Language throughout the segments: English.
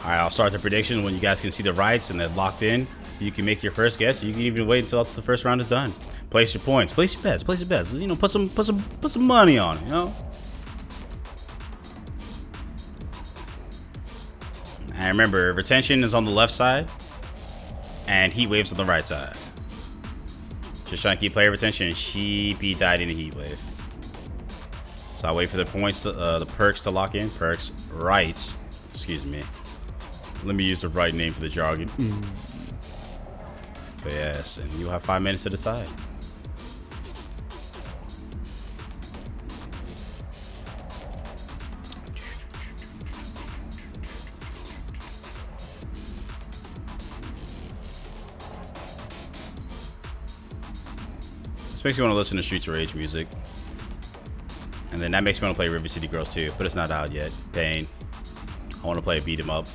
Alright, I'll start the prediction when you guys can see the rights and they're locked in. You can make your first guess. You can even wait until the first round is done. Place your points. Place your bets. Place your bets. You know, put some money on it, you know? And remember, retention is on the left side and Heatwave's on the right side. Just trying to keep player retention, and Sheepy died in a Heatwave. So I'll wait for the points, the perks to lock in. Perks, rights. Excuse me. Let me use the right name for the jargon. But yes, and you'll have 5 minutes to decide. This makes me want to listen to Streets of Rage music. And then that makes me want to play River City Girls too, but it's not out yet. Pain. I want to play Beat 'em Up.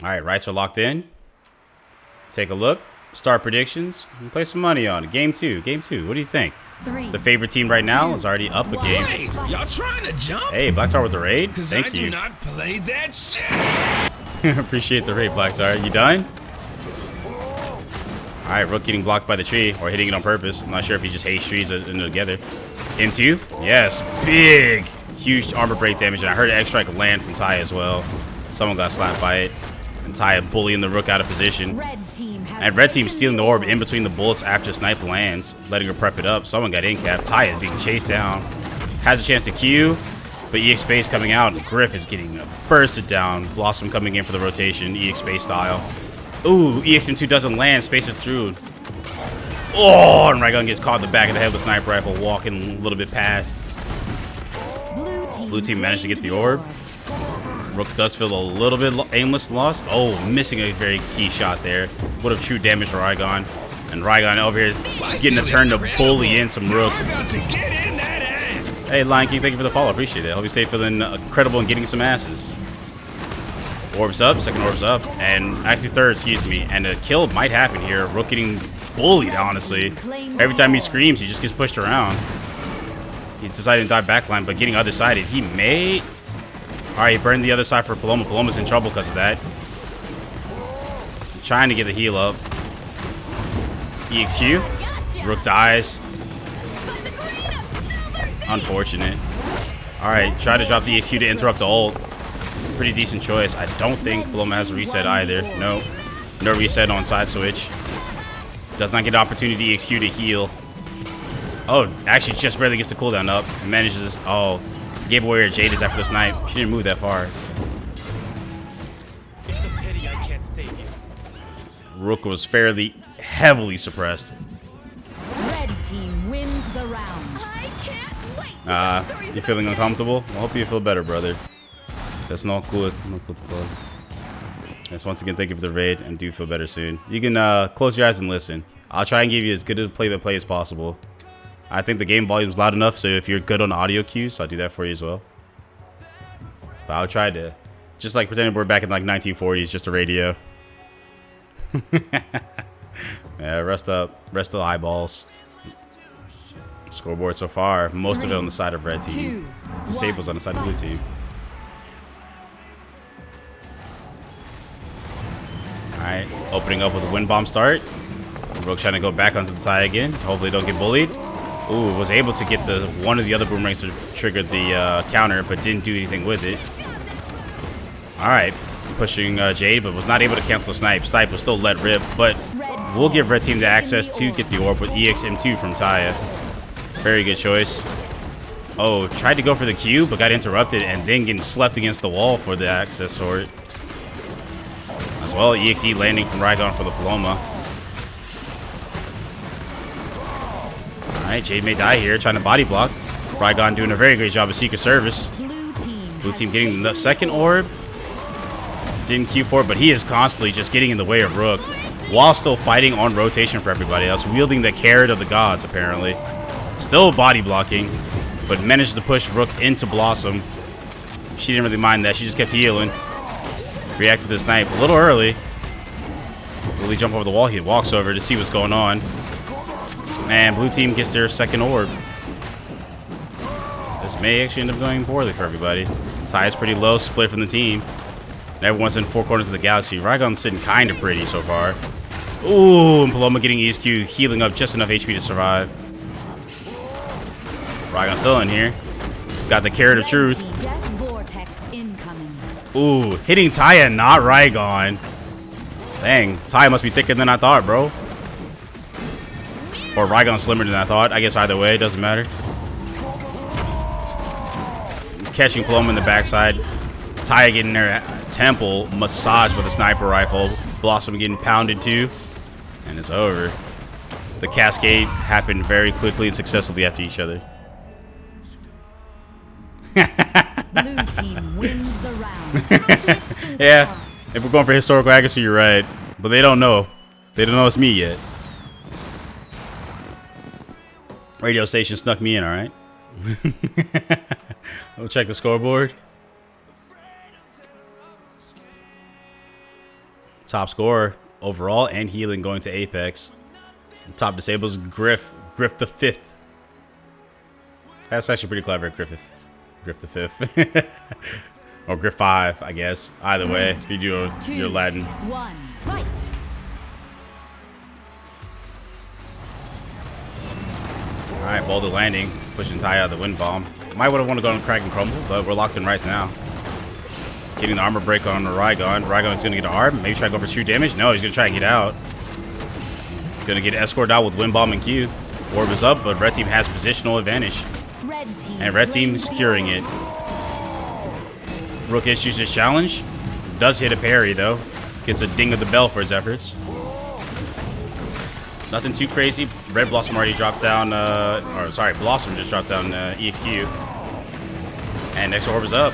Alright, rights are locked in. Take a look. Start predictions. And play some money on it. Game 2. Game 2. What do you think? The favorite team right now is already up a game. Wait, y'all trying to jump? Hey, Black Tar with the raid. Thank you. I do not play that shit. Appreciate the raid, Black Tar. You done? Alright, Rook getting blocked by the tree or hitting it on purpose. I'm not sure if he just hates trees together. M2? Yes. Big. Huge armor break damage. And I heard an X-Strike land from Ty as well. Someone got slapped by it. And Ty bullying the Rook out of position. And red team stealing the orb in between the bullets after snipe lands, letting her prep it up. Someone got in capped. Ty is being chased down. Has a chance to Q, but EX Space coming out. And Griff is getting bursted down. Blossom coming in for the rotation, EX Space style. Ooh, EXM2 doesn't land. Space is through. Oh, and Raygun gets caught in the back of the head with a sniper rifle, walking a little bit past. Blue team managed to get the orb. Rook does feel a little bit aimless loss. Oh, missing a very key shot there. Would have true damage to Raygun. And Raygun over here getting a turn to bully in some Rook. Hey, Lion King, thank you for the follow. Appreciate it. Hope you stay feeling credible and getting some asses. Orbs up, second orbs up, and actually third, excuse me. And a kill might happen here. Rook getting bullied, honestly. Every time he screams, he just gets pushed around. He's deciding to dive backline, but getting other sided. He may... Alright, he burned the other side for Paloma. Paloma's in trouble because of that. Trying to get the heal up. EXQ. Rook dies. Unfortunate. Alright, try to drop the EXQ to interrupt the ult. Pretty decent choice. I don't think Paloma has a reset either. No. No reset on side switch. Does not get an opportunity EXQ to heal. Oh, actually just barely gets the cooldown up. Manages... Oh. Gave away her Jade is after the snipe. She didn't move that far. It's a pity I can't save you. Rook was fairly heavily suppressed. Red team wins the round. I can't wait. You feeling uncomfortable? I hope you feel better, brother. That's not good. Not good for. Yes, once again, thank you for the raid, and do feel better soon. You can close your eyes and listen. I'll try and give you as good a play-by-play as possible. I think the game volume is loud enough, so if you're good on audio cues, I'll do that for you as well. But I'll try to, just like pretending we're back in like 1940s, just a radio. Yeah, rest up, rest the eyeballs. Scoreboard so far, most of it on the side of red team. Disables on the side of blue team. Alright, opening up with a wind bomb start. Rook trying to go back onto the tie again. Hopefully don't get bullied. Ooh, was able to get the one of the other boomerangs to trigger the counter, but didn't do anything with it. Alright, pushing Jade, but was not able to cancel the snipe. Snipe was still let rip, but we'll give red team the access to get the orb with EXM2 from Taya. Very good choice. Oh, tried to go for the Q, but got interrupted and then getting slept against the wall for the access sword. As well, EXE landing from Raygun for the Paloma. Alright, Jade may die here, trying to body block. Raygun doing a very great job of Secret Service. Blue team getting the second orb. Didn't Q for it, but he is constantly just getting in the way of Rook while still fighting on rotation for everybody else, wielding the carrot of the gods, apparently. Still body blocking, but managed to push Rook into Blossom. She didn't really mind that. She just kept healing. Reacted to the snipe a little early. Will he jump over the wall? He walks over to see what's going on. And blue team gets their second orb. This may actually end up going poorly for everybody. Ty is pretty low, split from the team. And everyone's in 4 corners of the galaxy. Raygon's sitting kind of pretty so far. Ooh, and Paloma getting ESQ, healing up just enough HP to survive. Raygon's still in here. Got the carrot of truth. Death vortex incoming. Ooh, hitting Taya, not Raygon. Dang, Taya must be thicker than I thought, bro. Or Raygon's slimmer than I thought. I guess either way, it doesn't matter. Catching Paloma in the backside. Taya getting their temple massaged with a sniper rifle. Blossom getting pounded too. And it's over. The cascade happened very quickly and successfully after each other. Blue team wins the round. Yeah, if we're going for historical accuracy, you're right. But they don't know. They don't know it's me yet. Radio station snuck me in, alright? We'll check the scoreboard. Top scorer overall and healing going to Apex. Top disables Griff the 5th. That's actually pretty clever, Griff the 5th. Or Griff 5, I guess. Either way, if you do your Latin. 1, fight. Alright, Boulder landing. Pushing Ty out of the wind bomb. Might would have wanted to go on Crack and Crumble, but we're locked in right now. Getting the armor break on Raygon. Raygon's going to get an arm. Maybe try to go for true damage. No, he's going to try and get out. He's going to get escorted out with wind bomb and Q. Orb is up, but red team has positional advantage. And red team securing it. Rook issues his challenge. Does hit a parry, though. Gets a ding of the bell for his efforts. Nothing too crazy. Red Blossom already dropped down, Blossom just dropped down EXQ. And next orb is up.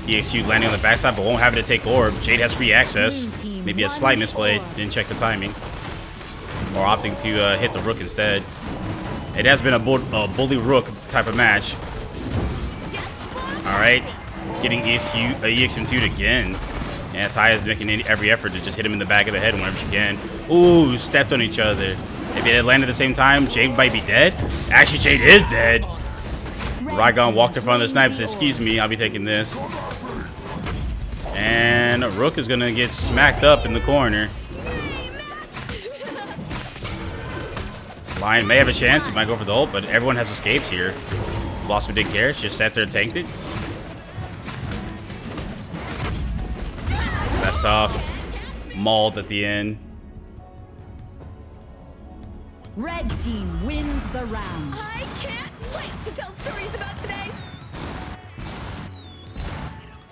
EXQ landing on the backside, but won't have it to take orb. Jade has free access. Maybe a slight misplay. Didn't check the timing. Or opting to hit the Rook instead. It has been a bully Rook type of match. Alright. Getting EXM2'd again. Yeah, Ty is making every effort to just hit him in the back of the head whenever she can. Ooh, stepped on each other. If they had landed at the same time, Jade might be dead. Actually, Jade is dead. Raygon walked in front of the sniper and said, excuse me, I'll be taking this. And Rook is going to get smacked up in the corner. Lion may have a chance. He might go for the ult, but everyone has escapes here. Blossom didn't care. She just sat there and tanked it. That's tough. Mauled at the end. Red team wins the round. I can't wait to tell stories about today.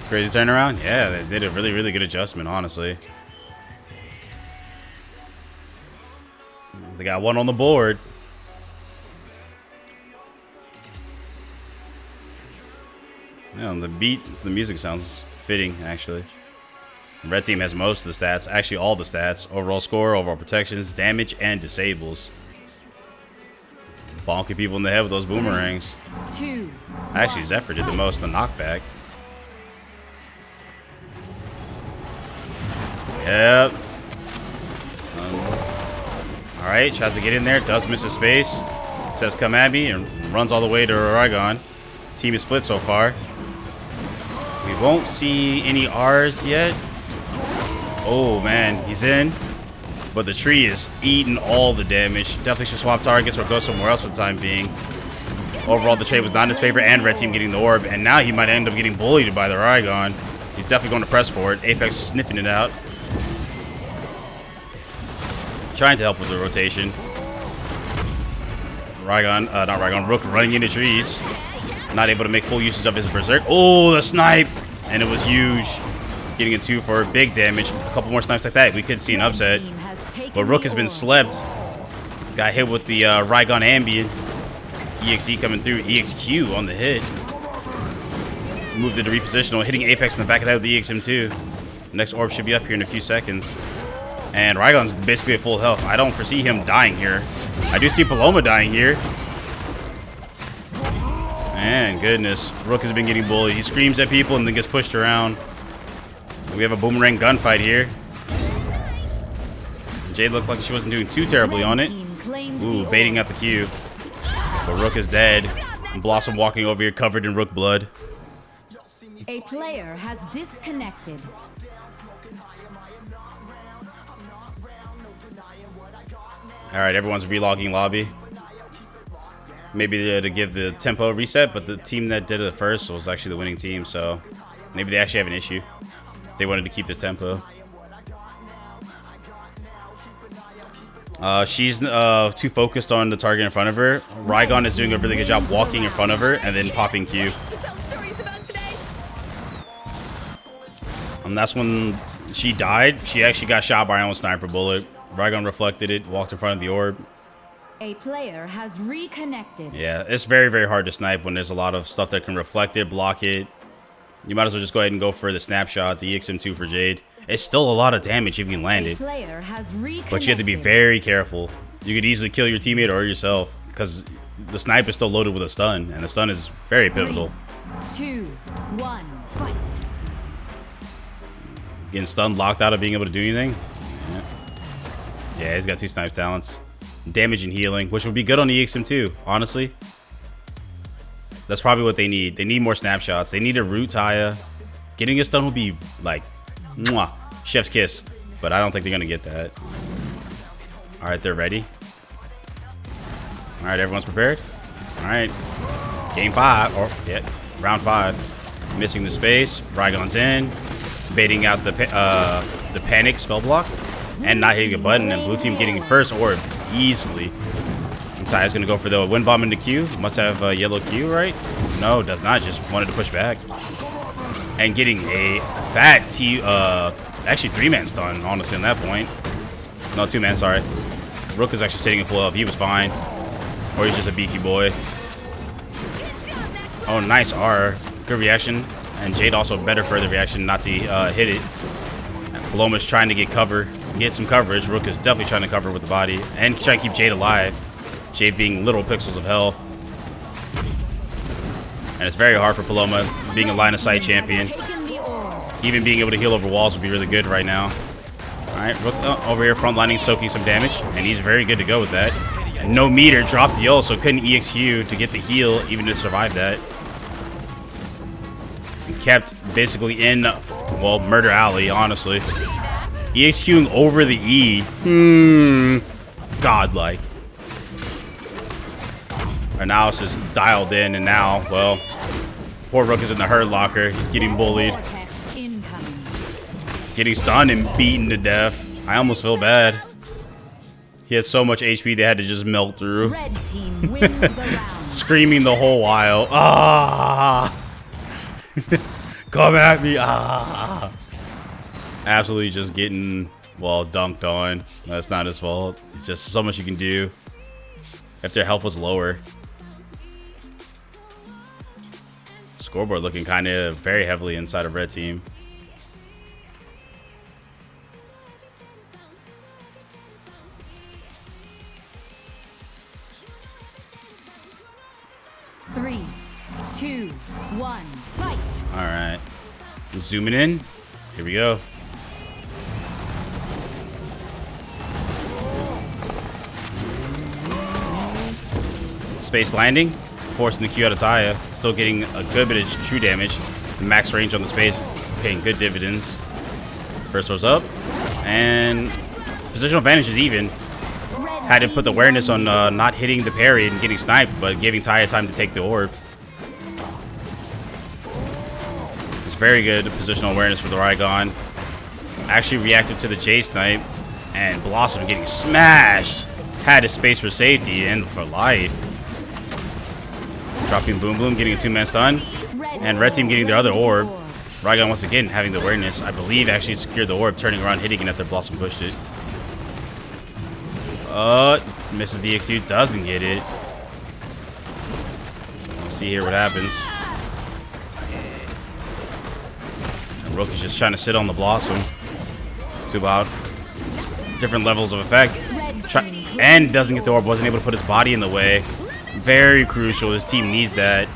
Crazy turnaround? Yeah, they did a really, really good adjustment, honestly. They got one on the board. Yeah, the beat, the music sounds fitting, actually. The red team has most of the stats, actually all the stats. Overall score, overall protections, damage, and disables. Bonking people in the head with those boomerangs. Actually, Zephyr did the most in the knockback. Yep. Alright, tries to get in there, does miss his space. Says come at me and runs all the way to Raygon. Team is split so far. We won't see any R's yet. Oh man, he's in. But the tree is eating all the damage. Definitely should swap targets or go somewhere else for the time being. Overall, the trade was not in his favor, and red team getting the orb. And now he might end up getting bullied by the Raygon. He's definitely going to press for it. Apex sniffing it out. Trying to help with the rotation. Rook running into trees. Not able to make full usage of his berserk. Oh, the snipe! And it was huge. Getting a 2 for big damage. A couple more snipes like that, we could see an upset. But Rook has been slept. Got hit with the Raygon ambient. EXE coming through. EXQ on the hit. Moved into repositional, hitting Apex in the back of that with the EXM2. Next orb should be up here in a few seconds. And Raygon's basically at full health. I don't foresee him dying here. I do see Paloma dying here. Man, goodness. Rook has been getting bullied. He screams at people and then gets pushed around. We have a boomerang gunfight here. Jade looked like she wasn't doing too terribly on it. Ooh, baiting out the Q. But Rook is dead. Blossom walking over here covered in Rook blood. A player has disconnected. Alright, everyone's relogging lobby. Maybe to give the tempo reset, but the team that did it first was actually the winning team, so maybe they actually have an issue. They wanted to keep this tempo. She's too focused on the target in front of her. Rygon is doing a really good job walking in front of her and then popping Q. And that's when she died. She actually got shot by her own sniper bullet. Rygon reflected it, walked in front of the orb. A player has reconnected. Yeah, it's very, very hard to snipe when there's a lot of stuff that can reflect it, block it. You might as well just go ahead and go for the snapshot, the EXM2 for Jade. It's still a lot of damage if you can land it. But you have to be very careful. You could easily kill your teammate or yourself because the snipe is still loaded with a stun, and the stun is very pivotal. 3, 2, 1, fight. Getting stunned, locked out of being able to do anything. Yeah, he's got 2 snipe talents. Damage and healing, which would be good on the EXM2, honestly. That's probably what they need. They need more snapshots. They need to root Taya. Getting a stun would be like, mwah, chef's kiss. But I don't think they're going to get that. All right, they're ready. All right, everyone's prepared. All right, game 5, or yeah, round 5. Missing the space. Rygon's in, baiting out the panic spell block, and not hitting a button. And blue team getting first orb easily. And Taya's gonna go for the wind bomb into Q. Must have yellow Q, right? No, does not. Just wanted to push back. And getting a fat actually 3-man stun, honestly, at that point. No, 2-man, sorry. Rook is actually sitting in full health. He was fine. Or he's just a beefy boy. Oh, nice R. Good reaction. And Jade also better further reaction not to hit it. Paloma's trying to get some coverage. Rook is definitely trying to cover with the body. And trying to keep Jade alive. Jade being little pixels of health. And it's very hard for Paloma being a line of sight champion. Even being able to heal over walls would be really good right now. Alright, Rook over here frontlining, soaking some damage. And he's very good to go with that. And no meter, dropped the ult, so couldn't EXQ to get the heal, even to survive that. And kept basically in, well, Murder Alley, honestly. EXQing over the E. Godlike. Analysis dialed in, and now, well, poor Rook is in the hurt locker. He's getting bullied. Getting stunned and beaten to death. I almost feel bad. He had so much HP they had to just melt through. Red team wins the round. Screaming the whole while. Ah! Come at me. Ah! Absolutely just getting, well, dunked on. That's not his fault. It's just so much you can do if their health was lower. Scoreboard looking kind of very heavily inside of red team. Three, 2, 1, fight. All right, zooming in. Here we go. Space landing, forcing the Q out of Taya. Still getting a good bit of true damage. Max range on the space, paying good dividends. First one's up, and positional advantage is even. Had to put the awareness on not hitting the parry and getting sniped, but giving Taya time to take the orb. It's very good positional awareness for the Rygon. Actually reacted to the J snipe, and Blossom getting smashed. Had his space for safety and for life. Dropping Boom Boom, getting a 2-man stun, and red team getting their other orb. Rygon once again having the awareness. I believe actually secured the orb, turning around, hitting it after Blossom pushed it. Misses the X2, doesn't get it. Let's see here what happens. And Rook is just trying to sit on the Blossom. Too loud. Different levels of effect. And doesn't get the orb, wasn't able to put his body in the way. Very crucial, his team needs that.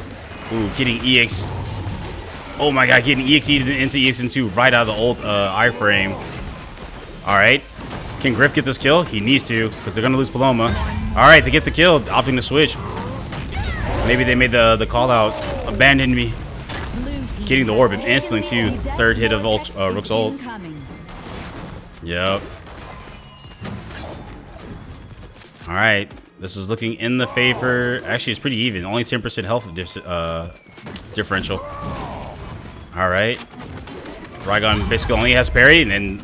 Ooh, getting EX. Oh my god, getting EXE'd into EXM2 right out of the old iframe. Alright. Can Griff get this kill? He needs to, because they're going to lose Paloma. Alright, they get the kill, opting to switch. Maybe they made the call out. Abandoned me. Blue team Getting the has orb taken instantly too. the Third hit of Death Rook's ult. incoming. Yep. All right. This is looking in the favor. Actually, it's pretty even. Only 10% health differential. All right. Raygon basically only has parry, and then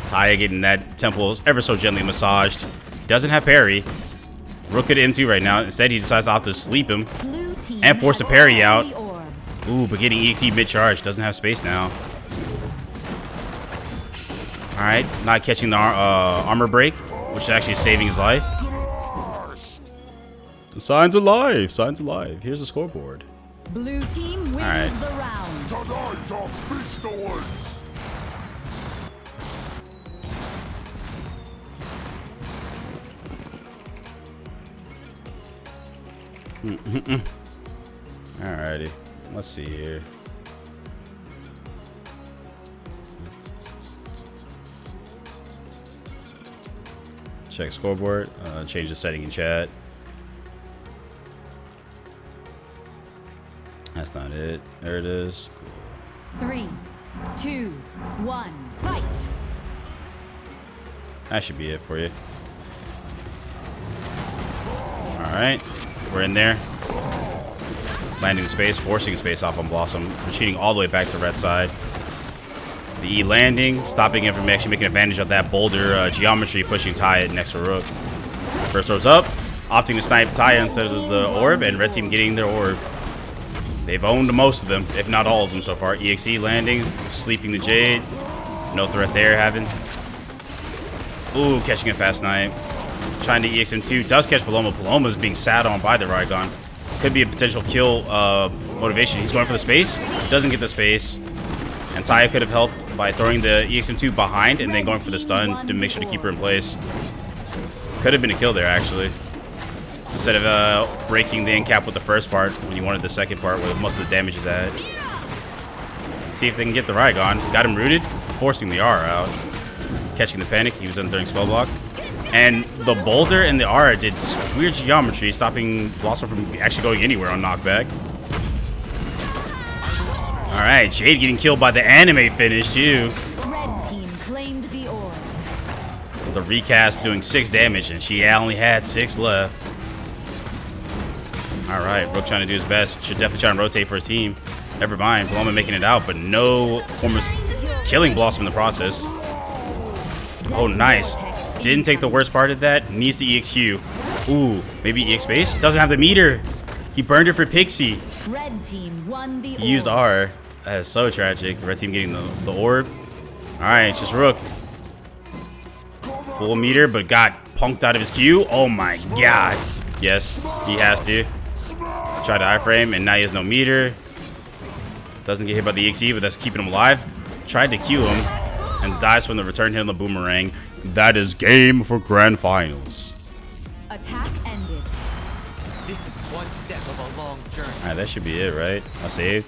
Taya getting that temple ever so gently massaged. Doesn't have parry. Rook at M2 right now. Instead, he decides to opt to sleep him Blue team and force a has parry taken out. the orb. Ooh, but getting EXE mid-charge. Doesn't have space now. All right. Not catching the armor break, which is actually saving his life. Signs alive. Signs alive. Here's the scoreboard. Blue team wins right. the round. Alrighty. Let's see here. Check scoreboard. Change the setting in chat. That's not it. There it is. 3, 2, 1, fight! That should be it for you. Alright. We're in there. Landing space, forcing space off on Blossom. Retreating all the way back to red side. The E landing, stopping him from actually making advantage of that boulder geometry, pushing Taya next to Rook. First orb's up. Opting to snipe Taya instead of the orb, and red team getting their orb. They've owned most of them, if not all of them so far. EXE landing, sleeping the Jade. No threat there, having. Ooh, catching a fast snipe. Trying to EXM2. Does catch Paloma. Paloma's being sat on by the Raygon. Could be a potential kill motivation. He's going for the space. Doesn't get the space. And Taya could have helped by throwing the EXM2 behind and then going for the stun to make sure to keep her in place. Could have been a kill there, actually. Instead of breaking the end cap with the first part when you wanted the second part where most of the damage is at. See if they can get the Raygon. Got him rooted, forcing the R out. Catching the panic, he was done during spell block. And the boulder and the R did weird geometry, stopping Blossom from actually going anywhere on knockback. Alright, Jade getting killed by the anime finish too. Red team claimed the orb. The recast doing 6 damage and she only had 6 left. Alright, Rook trying to do his best. Should definitely try and rotate for his team. Never mind, Paloma making it out, but no form of killing Blossom in the process. Oh, nice. Didn't take the worst part of that. Needs to EXQ. Ooh, maybe EX base? Doesn't have the meter. He burned it for Pixie. Red team won the orb. He used R. That is so tragic. Red team getting the orb. Alright, just Rook. Full meter, but got punked out of his Q. Oh my god. Yes, he has to. Tried to iframe, and now he has no meter. Doesn't get hit by the EXE, but that's keeping him alive. Tried to Q him, and dies from the return hit on the boomerang. That is game for grand finals. Attack ended. This is one step of a long journey. Alright, that should be it, right? I saved.